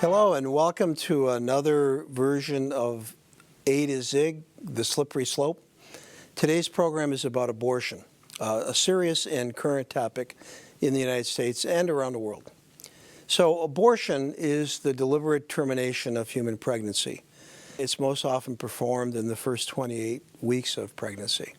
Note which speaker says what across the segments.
Speaker 1: Hello and welcome to another version of A to Zig, the slippery slope. Today's program is about abortion, a serious and current topic in the United States and around the world. So abortion is the deliberate termination of human pregnancy. It's most often performed in the first 28 weeks of pregnancy.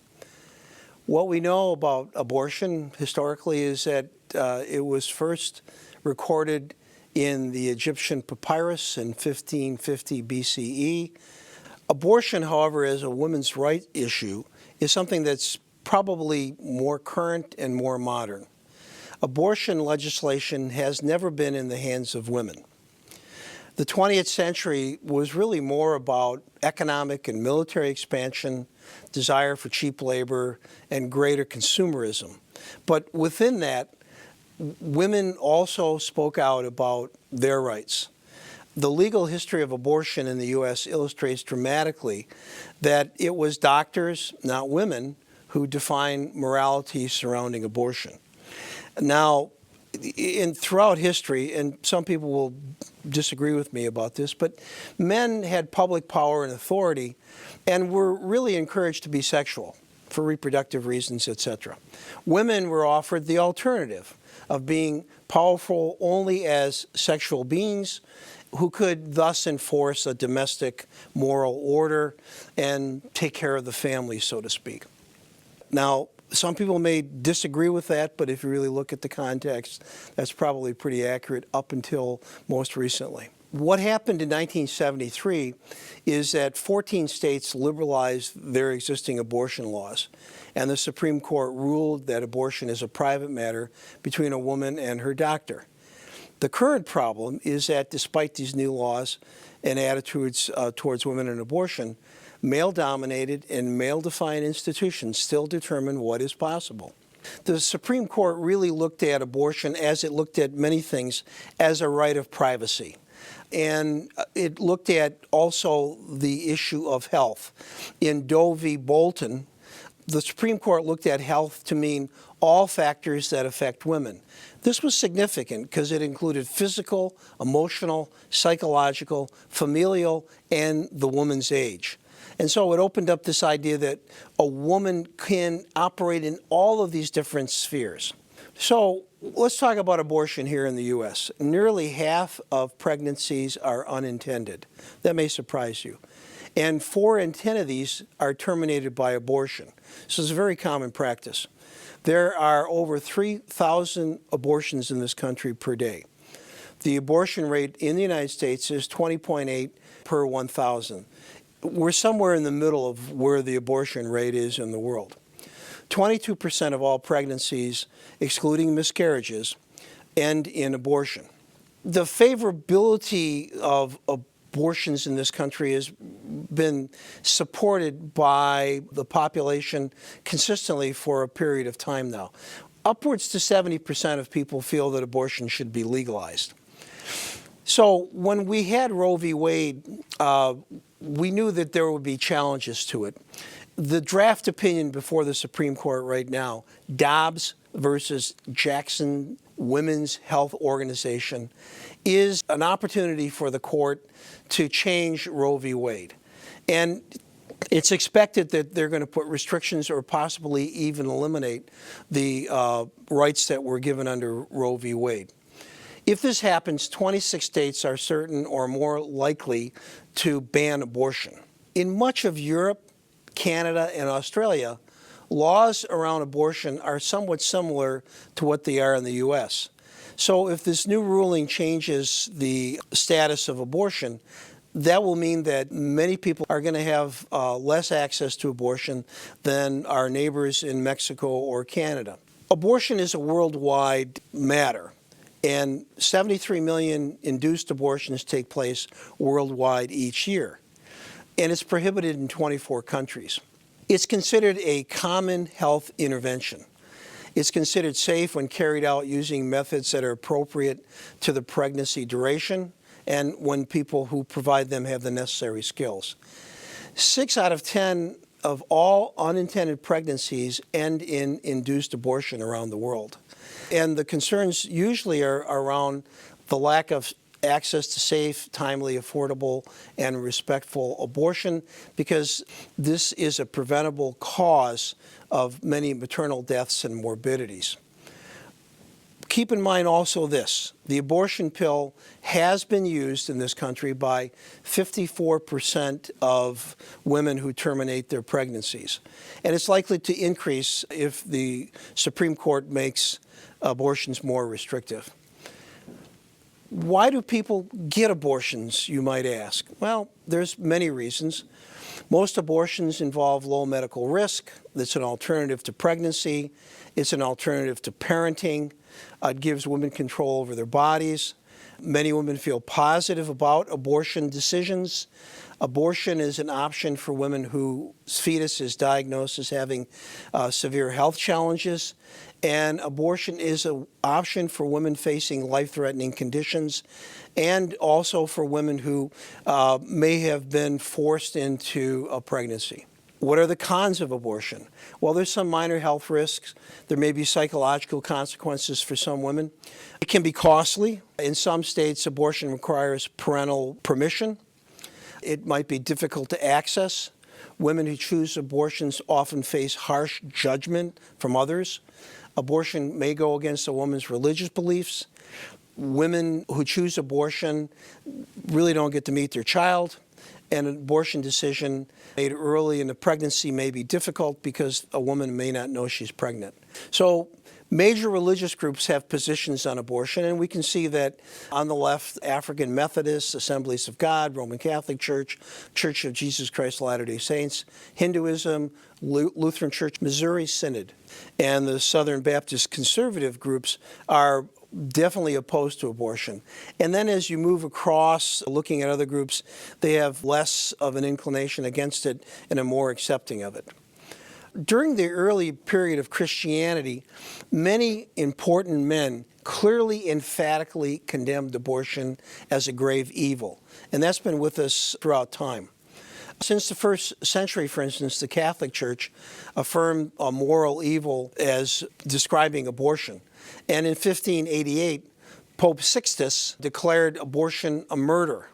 Speaker 1: What we know about abortion historically is that it was first recorded in the Egyptian papyrus in 1550 BCE. Abortion, however, as a women's rights issue, is something that's probably more current and more modern. Abortion legislation has never been in the hands of women. The 20th century was really more about economic and military expansion, desire for cheap labor, and greater consumerism. But within that, women also spoke out about their rights. The legal history of abortion in the U.S. illustrates dramatically that it was doctors, not women, who defined morality surrounding abortion. Now, throughout history, and some people will disagree with me about this, but men had public power and authority and were really encouraged to be sexual for reproductive reasons, etc. Women were offered the alternative of being powerful only as sexual beings who could thus enforce a domestic moral order and take care of the family, so to speak. Now, some people may disagree with that, but if you really look at the context, that's probably pretty accurate up until most recently. What happened in 1973 is that 14 states liberalized their existing abortion laws, and the Supreme Court ruled that abortion is a private matter between a woman and her doctor. The current problem is that despite these new laws and attitudes towards women and abortion, male-dominated and male-defined institutions still determine what is possible. The Supreme Court really looked at abortion, as it looked at many things, as a right of privacy. And it looked at also the issue of health. In Doe v. Bolton, the Supreme Court looked at health to mean all factors that affect women. This was significant because it included physical, emotional, psychological, familial, and the woman's age. And so it opened up this idea that a woman can operate in all of these different spheres. So let's talk about abortion here in the U.S. Nearly half of pregnancies are unintended. That may surprise you. And 4 in 10 of these are terminated by abortion. So it's a very common practice. There are over 3,000 abortions in this country per day. The abortion rate in the United States is 20.8 per 1,000. We're somewhere in the middle of where the abortion rate is in the world. 22% of all pregnancies, excluding miscarriages, end in abortion. The favorability of abortions in this country has been supported by the population consistently for a period of time now. Upwards to 70% of people feel that abortion should be legalized. So when we had Roe v. Wade, we knew that there would be challenges to it. The draft opinion before the Supreme Court right now, Dobbs versus Jackson Women's Health Organization, is an opportunity for the court to change Roe v. Wade. And it's expected that they're going to put restrictions or possibly even eliminate the rights that were given under Roe v. Wade. If this happens, 26 states are certain or more likely to ban abortion. In much of Europe, Canada, and Australia, laws around abortion are somewhat similar to what they are in the U.S. So if this new ruling changes the status of abortion, that will mean that many people are going to have less access to abortion than our neighbors in Mexico or Canada. Abortion is a worldwide matter, and 73 million induced abortions take place worldwide each year, and it's prohibited in 24 countries. It's considered a common health intervention. It's considered safe when carried out using methods that are appropriate to the pregnancy duration and when people who provide them have the necessary skills. 6 out of 10 of all unintended pregnancies end in induced abortion around the world. And the concerns usually are around the lack of access to safe, timely, affordable, and respectful abortion, because this is a preventable cause of many maternal deaths and morbidities. Keep in mind also this: the abortion pill has been used in this country by 54% of women who terminate their pregnancies. And it's likely to increase if the Supreme Court makes abortions more restrictive. Why do people get abortions, you might ask? Well, there's many reasons. Most abortions involve low medical risk. It's an alternative to pregnancy. It's an alternative to parenting. It gives women control over their bodies. Many women feel positive about abortion decisions. Abortion is an option for women whose fetus is diagnosed as having severe health challenges. And abortion is an option for women facing life-threatening conditions, and also for women who may have been forced into a pregnancy. What are the cons of abortion? Well, there's some minor health risks. There may be psychological consequences for some women. It can be costly. In some states, abortion requires parental permission. It might be difficult to access. Women who choose abortions often face harsh judgment from others. Abortion may go against a woman's religious beliefs. Women who choose abortion really don't get to meet their child. An abortion decision made early in the pregnancy may be difficult because a woman may not know she's pregnant. So major religious groups have positions on abortion, and we can see that on the left: African Methodists, Assemblies of God, Roman Catholic Church, Church of Jesus Christ of Latter-day Saints, Hinduism, Lutheran Church, Missouri Synod, and the Southern Baptist conservative groups are definitely opposed to abortion. And then as you move across, looking at other groups, they have less of an inclination against it and are more accepting of it. During the early period of Christianity, many important men clearly, emphatically condemned abortion as a grave evil. And that's been with us throughout time. Since the first century, for instance, the Catholic Church affirmed a moral evil as describing abortion. And in 1588, Pope Sixtus declared abortion a murder.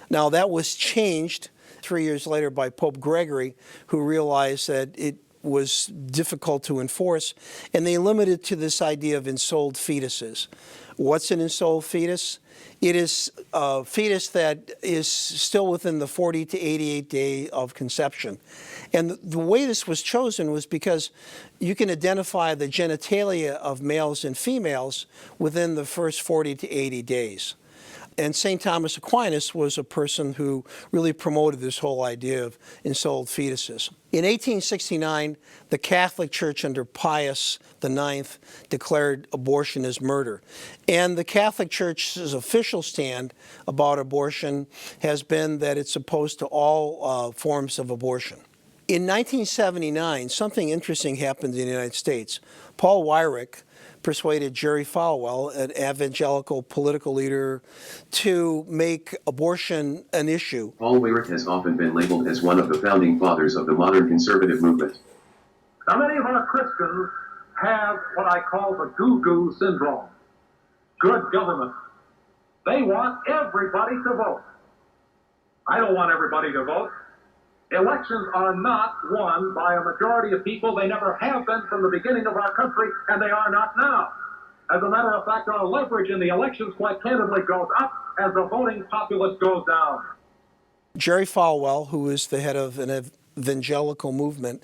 Speaker 1: Now, that was changed 3 years later by Pope Gregory, who realized that it was difficult to enforce, and they limited to this idea of ensouled fetuses. What's an ensouled fetus? It is a fetus that is still within the 40 to 88 day of conception. And the way this was chosen was because you can identify the genitalia of males and females within the first 40 to 80 days. And St. Thomas Aquinas was a person who really promoted this whole idea of ensouled fetuses. In 1869, the Catholic Church under Pius IX declared abortion as murder. And the Catholic Church's official stand about abortion has been that it's opposed to all forms of abortion. In 1979, something interesting happened in the United States. Paul Weyrich persuaded Jerry Falwell, an evangelical political leader, to make abortion an issue.
Speaker 2: Paul Weyrich has often been labeled as one of the founding fathers of the modern conservative movement.
Speaker 3: Now, many of our Christians have what I call the goo-goo syndrome. Good government. They want everybody to vote. I don't want everybody to vote. Elections are not won by a majority of people. They never have been from the beginning of our country, and they are not now. As a matter of fact, our leverage in the elections quite candidly goes up as the voting populace goes down.
Speaker 1: Jerry Falwell, who is the head of an evangelical movement,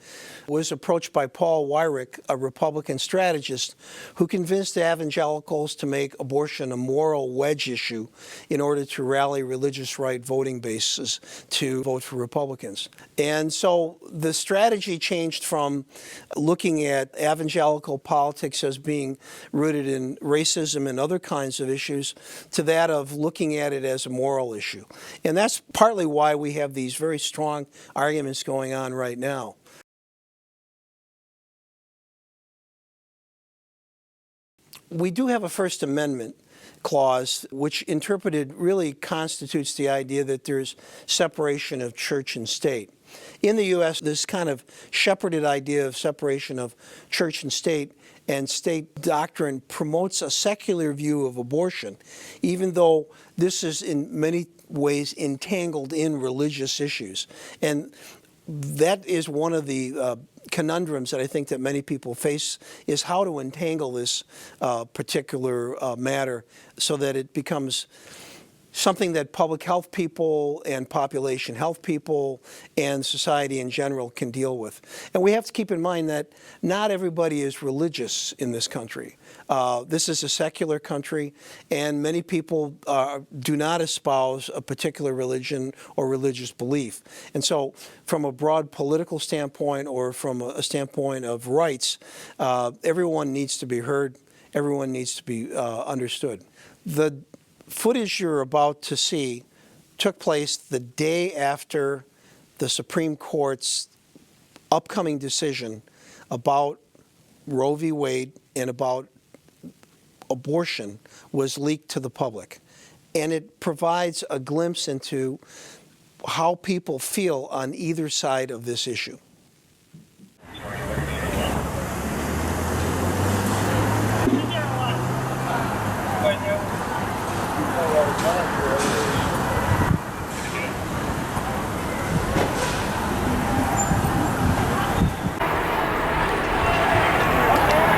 Speaker 1: was approached by Paul Weyrich, a Republican strategist, who convinced the evangelicals to make abortion a moral wedge issue in order to rally religious right voting bases to vote for Republicans. And so the strategy changed from looking at evangelical politics as being rooted in racism and other kinds of issues to that of looking at it as a moral issue. And that's partly why we have these very strong arguments going on right now. We do have a First Amendment clause, which interpreted really constitutes the idea that there's separation of church and state. In the U.S., this kind of shepherded idea of separation of church and state doctrine promotes a secular view of abortion, even though this is in many ways entangled in religious issues. And that is one of the conundrums that I think that many people face, is how to entangle this particular matter so that it becomes something that public health people and population health people and society in general can deal with. And we have to keep in mind that not everybody is religious in this country. This is a secular country, and many people do not espouse a particular religion or religious belief. And so from a broad political standpoint or from a standpoint of rights, everyone needs to be heard. Everyone needs to be understood. The footage you're about to see took place the day after the Supreme Court's upcoming decision about Roe v. Wade and about abortion was leaked to the public. And it provides a glimpse into how people feel on either side of this issue.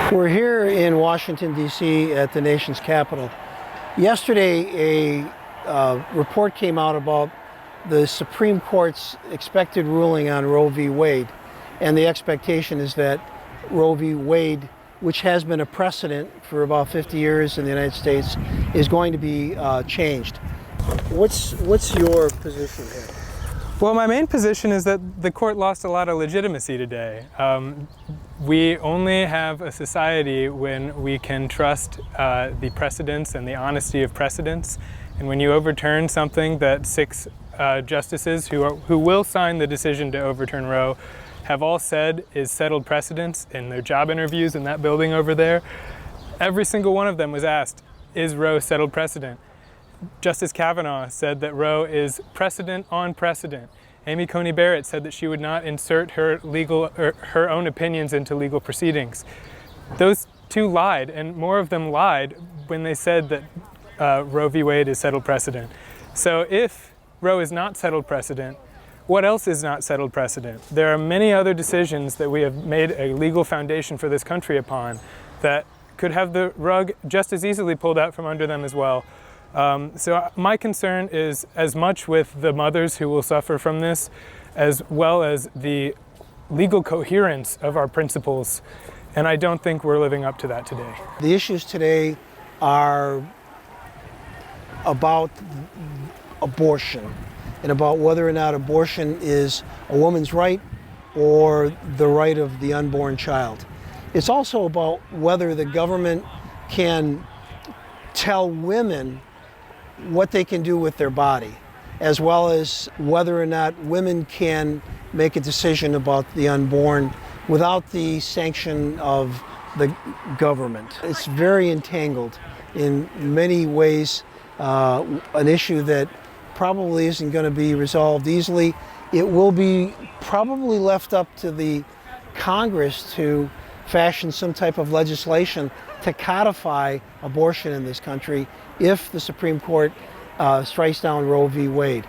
Speaker 1: We're here in Washington, D.C. at the nation's capital. Yesterday, a report came out about the Supreme Court's expected ruling on Roe v. Wade. And the expectation is that Roe v. Wade, which has been a precedent for about 50 years in the United States, is going to be changed. What's your position here?
Speaker 4: Well, my main position is that the court lost a lot of legitimacy today. We only have a society when we can trust the precedents and the honesty of precedents. And when you overturn something that 6 justices who will sign the decision to overturn Roe have all said is settled precedents in their job interviews in that building over there, every single one of them was asked, is Roe settled precedent? Justice Kavanaugh said that Roe is precedent on precedent. Amy Coney Barrett said that she would not insert her own opinions into legal proceedings. Those 2 lied, and more of them lied when they said that Roe v. Wade is settled precedent. So if Roe is not settled precedent, what else is not settled precedent? There are many other decisions that we have made a legal foundation for this country upon that could have the rug just as easily pulled out from under them as well. So my concern is as much with the mothers who will suffer from this, as well as the legal coherence of our principles. And I don't think we're living up to that today.
Speaker 1: The issues today are about abortion and about whether or not abortion is a woman's right or the right of the unborn child. It's also about whether the government can tell women what they can do with their body, as well as whether or not women can make a decision about the unborn without the sanction of the government. It's very entangled in many ways, an issue that probably isn't going to be resolved easily. It will be probably left up to the Congress to fashion some type of legislation to codify abortion in this country if the Supreme Court strikes down Roe v. Wade.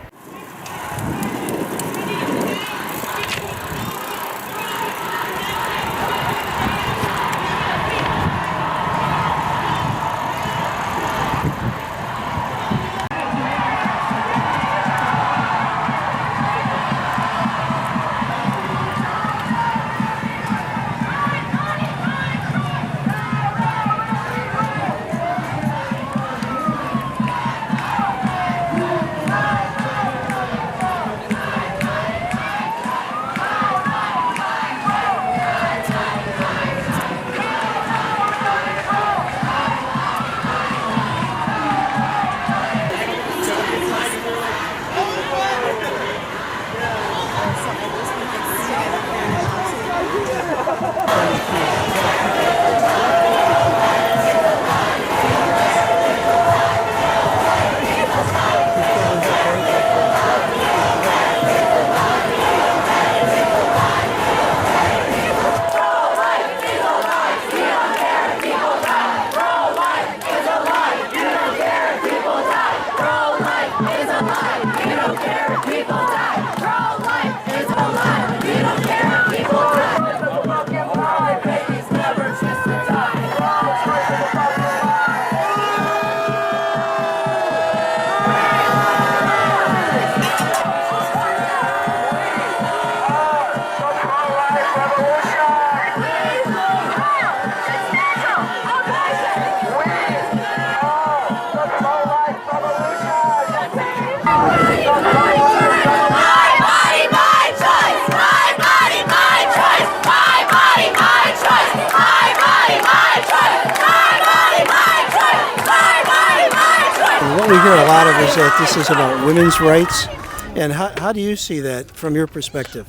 Speaker 1: What we hear a lot of is that this is about women's rights. And how do you see that from your perspective?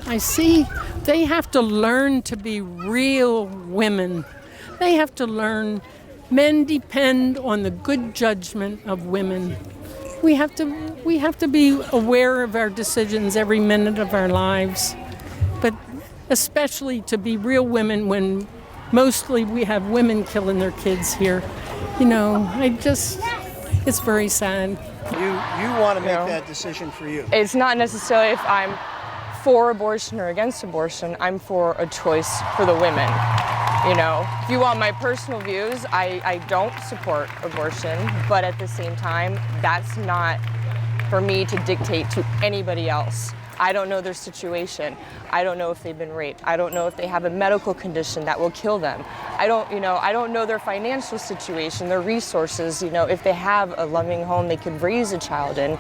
Speaker 5: I see they have to learn to be real women. They have to learn men depend on the good judgment of women. We have to be aware of our decisions every minute of our lives, but especially to be real women when mostly we have women killing their kids here. You know, it's very sad.
Speaker 1: You want to make that decision for you.
Speaker 6: It's not necessarily if I'm for abortion or against abortion. I'm for a choice for the women. You know, if you want my personal views, I don't support abortion, but at the same time, that's not for me to dictate to anybody else. I don't know their situation. I don't know if they've been raped. I don't know if they have a medical condition that will kill them. I don't know their financial situation, their resources. You know, if they have a loving home they could raise a child in.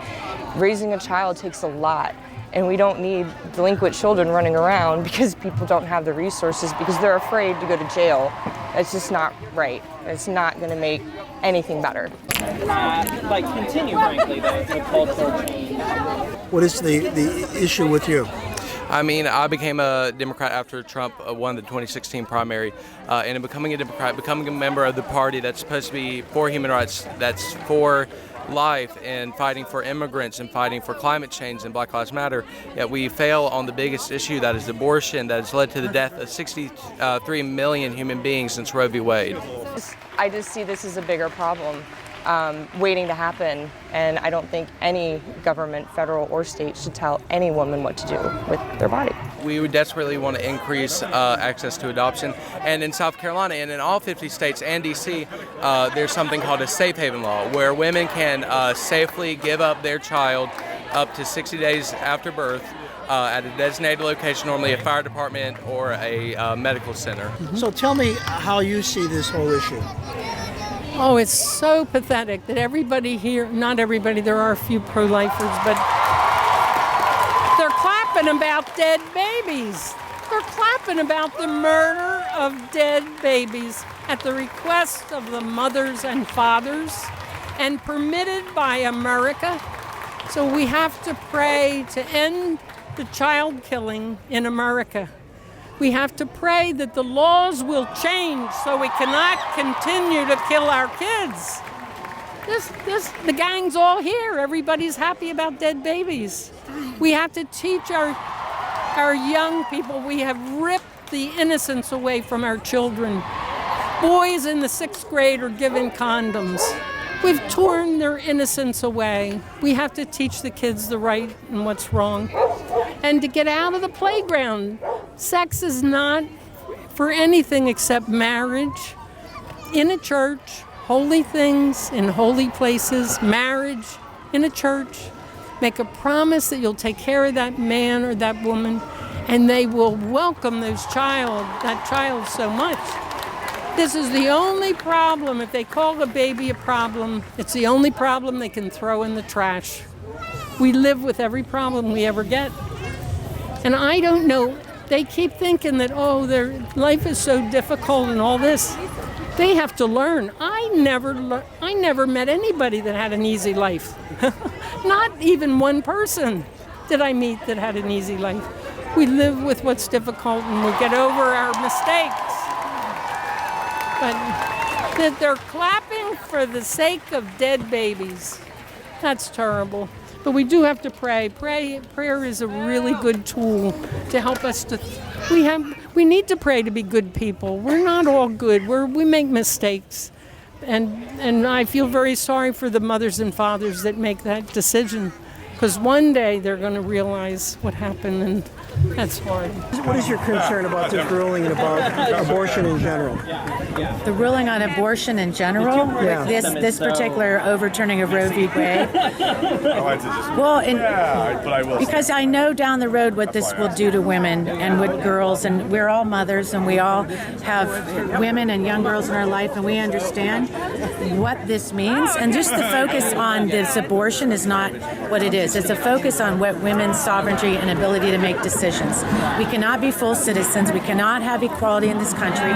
Speaker 6: Raising a child takes a lot. And we don't need delinquent children running around because people don't have the resources because they're afraid to go to jail. It's just not right. It's not going to make anything better.
Speaker 7: Continue, frankly, the cultural change.
Speaker 1: What is the issue with you?
Speaker 8: I mean, I became a Democrat after Trump won the 2016 primary, and in becoming a Democrat, becoming a member of the party that's supposed to be for human rights, that's for life and fighting for immigrants and fighting for climate change and Black Lives Matter, yet we fail on the biggest issue, that is abortion, that has led to the death of 63 million human beings since Roe v. Wade.
Speaker 6: I just see this as a bigger problem waiting to happen, and I don't think any government, federal or state, should tell any woman what to do with their body.
Speaker 8: We would desperately want to increase access to adoption, and in South Carolina and in all 50 states and D.C., there's something called a safe haven law, where women can safely give up their child up to 60 days after birth at a designated location, normally a fire department or a medical center.
Speaker 1: So tell me how you see this whole issue.
Speaker 5: Oh, it's so pathetic that everybody here, not everybody, there are a few pro-lifers, but they're clapping about dead babies. They're clapping about the murder of dead babies at the request of the mothers and fathers and permitted by America. So we have to pray to end the child killing in America. We have to pray that the laws will change so we cannot continue to kill our kids. The gang's all here. Everybody's happy about dead babies. We have to teach our young people. We have ripped the innocence away from our children. Boys in the 6th grade are given condoms. We've torn their innocence away. We have to teach the kids the right and what's wrong. And to get out of the playground. Sex is not for anything except marriage, in a church, holy things in holy places, marriage in a church. Make a promise that you'll take care of that man or that woman, and they will welcome that child so much. This is the only problem. If they call a baby a problem, it's the only problem they can throw in the trash. We live with every problem we ever get. And I don't know, they keep thinking that, their life is so difficult and all this. They have to learn. I never met anybody that had an easy life. Not even one person did I meet that had an easy life. We live with what's difficult and we get over our mistakes. But that they're clapping for the sake of dead babies. That's terrible. But we do have to pray. Prayer is a really good tool to help us to. We need to pray to be good people. We're not all good. We make mistakes, and I feel very sorry for the mothers and fathers that make that decision, because one day they're going to realize what happened, and that's hard.
Speaker 1: What is your concern about this ruling and about abortion in general?
Speaker 9: The ruling on abortion in general, this particular overturning of Roe v. Wade. Because I know down the road what this will do to women and with girls, and we're all mothers, and we all have women and young girls in our life, and we understand what this means. And just the focus on this abortion is not what it is. It's a focus on what women's sovereignty and ability to make decisions. We cannot be full citizens. We cannot have equality in this country.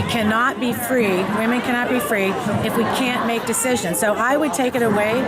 Speaker 9: We cannot cannot be free, women cannot be free if we can't make decisions. So I would take it away.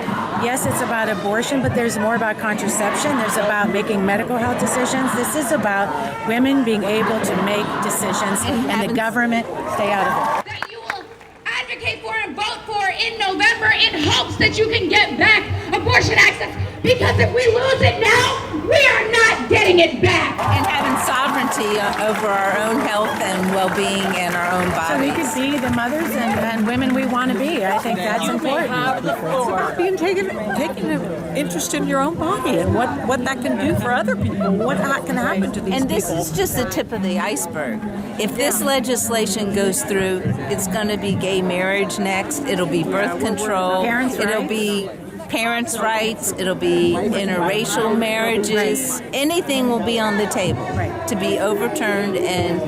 Speaker 9: Yes, it's about abortion, but there's more about contraception. There's about making medical health decisions. This is about women being able to make decisions and the government stay out of it.
Speaker 10: That you will advocate for and vote for in November in hopes that you can get back abortion access, because if we lose it now, we are not getting it back.
Speaker 11: And having sovereignty over our own health and well-being and our own bodies.
Speaker 9: So we could be the mothers and women we want to be. I think that's important.
Speaker 12: Being taking an interest in your own body and what that can do for other people, what can happen to these people.
Speaker 11: And this is just the tip of the iceberg. If this legislation goes through, it's going to be gay marriage next. It'll be birth control. It'll be parents' rights. It'll be interracial marriages. Anything will be on the table to be overturned, and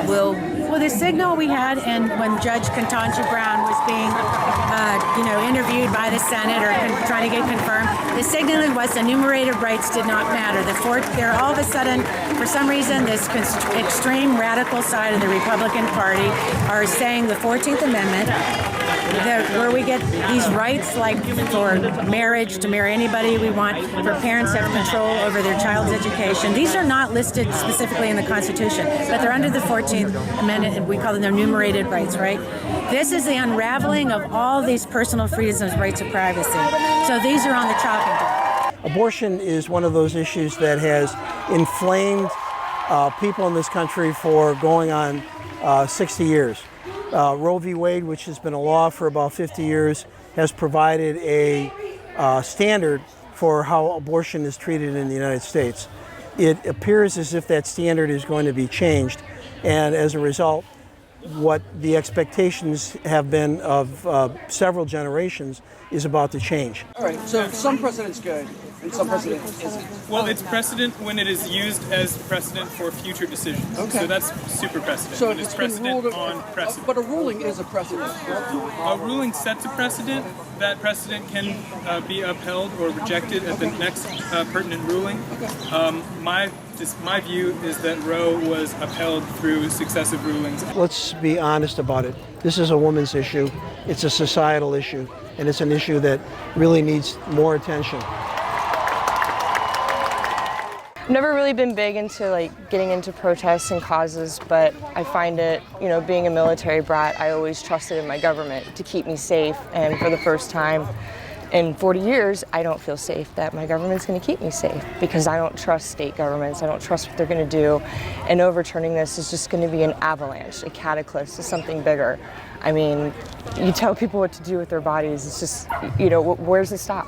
Speaker 11: will.
Speaker 9: Well, the signal we had, and when Judge Ketanji Brown was being, interviewed by the Senate or trying to get confirmed, the signal was enumerated rights did not matter. They're all of a sudden, for some reason, this extreme radical side of the Republican Party are saying the 14th Amendment, where we get these rights like for marriage, to marry anybody we want, for parents to have control over their child's education. These are not listed specifically in the Constitution, but they're under the 14th Amendment, and we call them enumerated rights, right? This is the unraveling of all these personal freedoms and rights of privacy. So these are on the chopping block.
Speaker 1: Abortion is one of those issues that has inflamed people in this country for going on 60 years. Roe v. Wade, which has been a law for about 50 years, has provided a standard for how abortion is treated in the United States. It appears as if that standard is going to be changed, and as a result, what the expectations have been of several generations is about to change.
Speaker 13: All right, so some precedent's good and some precedent isn't.
Speaker 4: Well, it's precedent when it is used as precedent for future decisions.
Speaker 13: Okay.
Speaker 4: So that's super precedent.
Speaker 13: So
Speaker 4: when it's precedent on precedent.
Speaker 13: But a ruling is a precedent.
Speaker 4: A ruling sets a precedent. That precedent can be upheld or rejected at the next pertinent ruling. Okay. My view is that Roe was upheld through successive rulings.
Speaker 1: Let's be honest about it. This is a woman's issue. It's a societal issue, and it's an issue that really needs more attention.
Speaker 6: I've never really been big into getting into protests and causes, but I find it, being a military brat, I always trusted in my government to keep me safe, and for the first time in 40 years, I don't feel safe that my government's going to keep me safe, because I don't trust state governments. I don't trust what they're going to do, and overturning this is just going to be an avalanche, a cataclysm, something bigger. I mean, you tell people what to do with their bodies, it's just, where does it stop?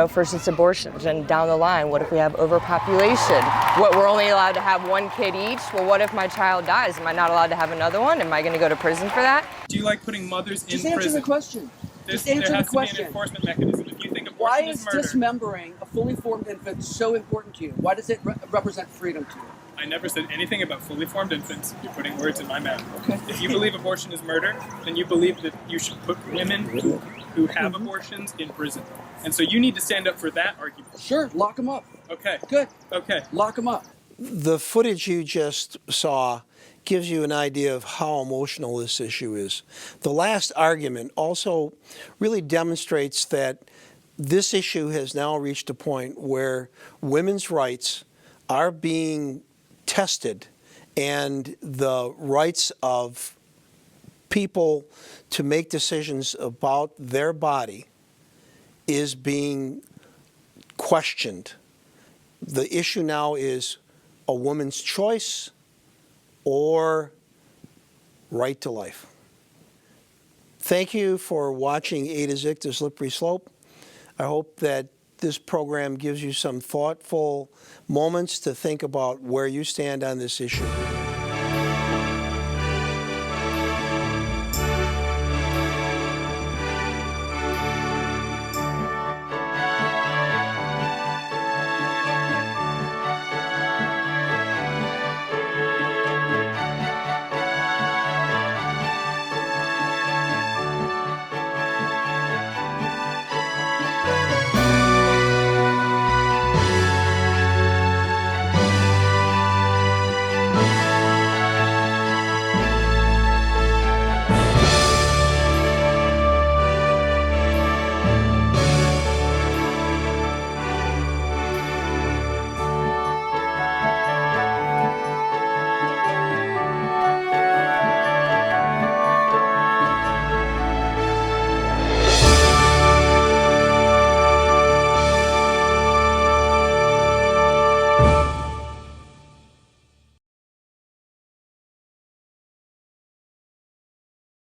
Speaker 6: First it's abortions, and down the line, what if we have overpopulation? We're only allowed to have one kid each? Well, what if my child dies? Am I not allowed to have another one? Am I going to go to prison for that?
Speaker 4: Do you like putting mothers in prison?
Speaker 13: Just answer the question. Just answer
Speaker 4: there has
Speaker 13: the question.
Speaker 4: To be an enforcement mechanism. If you think
Speaker 13: why
Speaker 4: abortion
Speaker 13: is
Speaker 4: murder,
Speaker 13: dismembering a fully formed infant so important to you? Why does it represent freedom to you?
Speaker 4: I never said anything about fully formed infants. You're putting words in my mouth.
Speaker 13: Okay.
Speaker 4: If you believe abortion is murder, then you believe that you should put women who have abortions in prison. And so you need to stand up for that argument.
Speaker 13: Sure, lock them up.
Speaker 4: Okay.
Speaker 13: Good.
Speaker 4: Okay.
Speaker 13: Lock them up.
Speaker 1: The footage you just saw gives you an idea of how emotional this issue is. The last argument also really demonstrates that this issue has now reached a point where women's rights are being tested, and the rights of people to make decisions about their body is being questioned. The issue now is a woman's choice or right to life. Thank you for watching A to Zig, The Slippery Slope. I hope that this program gives you some thoughtful moments to think about where you stand on this issue.